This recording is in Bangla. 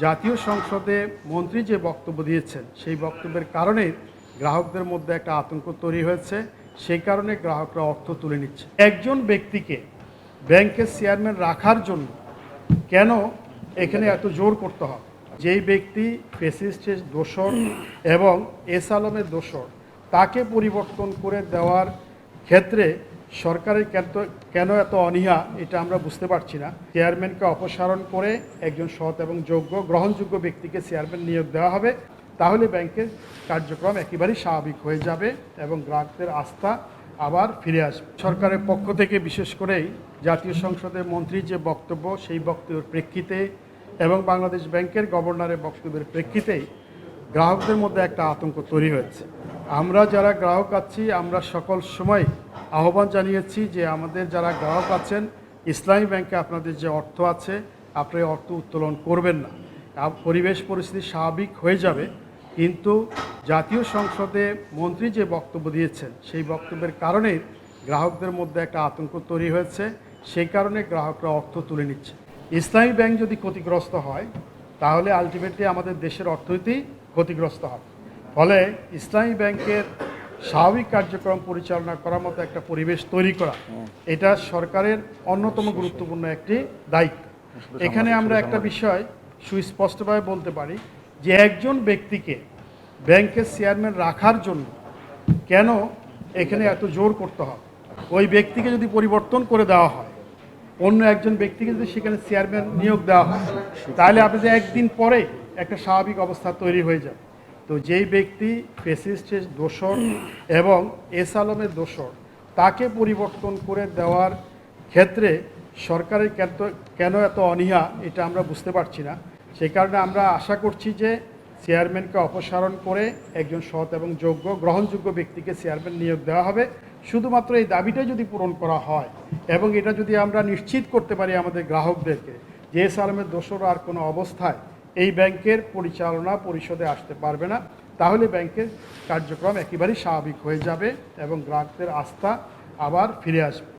জাতীয় সংসদে মন্ত্রী যে বক্তব্য দিয়েছেন সেই বক্তব্যের কারণে গ্রাহকদের মধ্যে একটা আতঙ্ক তৈরি হয়েছে। সেই কারণে গ্রাহকরা অর্থ তুলে নিচ্ছে। একজন ব্যক্তিকে ব্যাংকের চেয়ারম্যান রাখার জন্য কেন এখানে এত জোর করতে হবে? যেই ব্যক্তি ফ্যাসিস্টের দোসর এবং এস আলমের দোসর, তাকে পরিবর্তন করে দেওয়ার ক্ষেত্রে সরকারের কেন এত অনীহা, এটা আমরা বুঝতে পারছি না। চেয়ারম্যানকে অপসারণ করে একজন সৎ এবং যোগ্য গ্রহণযোগ্য ব্যক্তিকে চেয়ারম্যান নিয়োগ দেওয়া হবে, তাহলে ব্যাংকের কার্যক্রম একেবারেই স্বাভাবিক হয়ে যাবে এবং গ্রাহকদের আস্থা আবার ফিরে আসবে। সরকারের পক্ষ থেকে বিশেষ করেই জাতীয় সংসদের মন্ত্রীর যে বক্তব্য, সেই বক্তব্যের প্রেক্ষিতে এবং বাংলাদেশ ব্যাংকের গভর্নরের বক্তব্যের প্রেক্ষিতেই গ্রাহকদের মধ্যে একটা আতঙ্ক তৈরি হয়েছে। আমরা যারা গ্রাহক আছি, আমরা সকল সময় আহ্বান জানিয়েছি যে আমাদের যারা গ্রাহক আছেন, ইসলামী ব্যাংকে আপনাদের যে অর্থ আছে, আপনারা অর্থ উত্তোলন করবেন না। পরিবেশ পরিস্থিতি স্বাভাবিক হয়ে যাবে, কিন্তু জাতীয় সংসদে মন্ত্রী যে বক্তব্য দিয়েছেন সেই বক্তব্যের কারণে গ্রাহকদের মধ্যে একটা আতঙ্ক তৈরি হয়েছে। সেই কারণে গ্রাহকরা অর্থ তুলে নিচ্ছে। ইসলামী ব্যাংক যদি ক্ষতিগ্রস্ত হয়, তাহলে আলটিমেটলি আমাদের দেশের অর্থনীতি ক্ষতিগ্রস্ত হবে। ফলে ইসলামী ব্যাংকের স্বাভাবিক কার্যক্রম পরিচালনা করার মতো একটা পরিবেশ তৈরি করা, এটা সরকারের অন্যতম গুরুত্বপূর্ণ একটি দায়িত্ব। এখানে আমরা একটা বিষয় সুস্পষ্টভাবে বলতে পারি যে একজন ব্যক্তিকে ব্যাংকের চেয়ারম্যান রাখার জন্য কেন এখানে এত জোর করতে হবে? ওই ব্যক্তিকে যদি পরিবর্তন করে দেওয়া হয়, অন্য একজন ব্যক্তিকে যদি সেখানে চেয়ারম্যান নিয়োগ দেওয়া হয়, তাহলে আপনাদের একদিন পরে একটা স্বাভাবিক অবস্থা তৈরি হয়ে যাবে। তো যেই ব্যক্তি ফ্যাসিস্টের দোসর এবং এস আলমের দোসর, তাকে পরিবর্তন করে দেওয়ার ক্ষেত্রে সরকারের কেন এত অনীহা, এটা আমরা বুঝতে পারছি না। সেই কারণে আমরা আশা করছি যে চেয়ারম্যানকে অপসারণ করে একজন সৎ এবং যোগ্য গ্রহণযোগ্য ব্যক্তিকে চেয়ারম্যান নিয়োগ দেওয়া হবে। শুধুমাত্র এই দাবিটাই যদি পূরণ করা হয় এবং এটা যদি আমরা নিশ্চিত করতে পারি আমাদের গ্রাহকদেরকে যে এস আলমের দোসররা আর কোনো অবস্থায় এই ব্যাংকের পরিচালনা পরিষদে আসতে পারবে না, তাহলে ব্যাংকের কার্যক্রম একেবারেই স্বাভাবিক হয়ে যাবে এবং গ্রাহকদের আস্থা আবার ফিরে আসবে।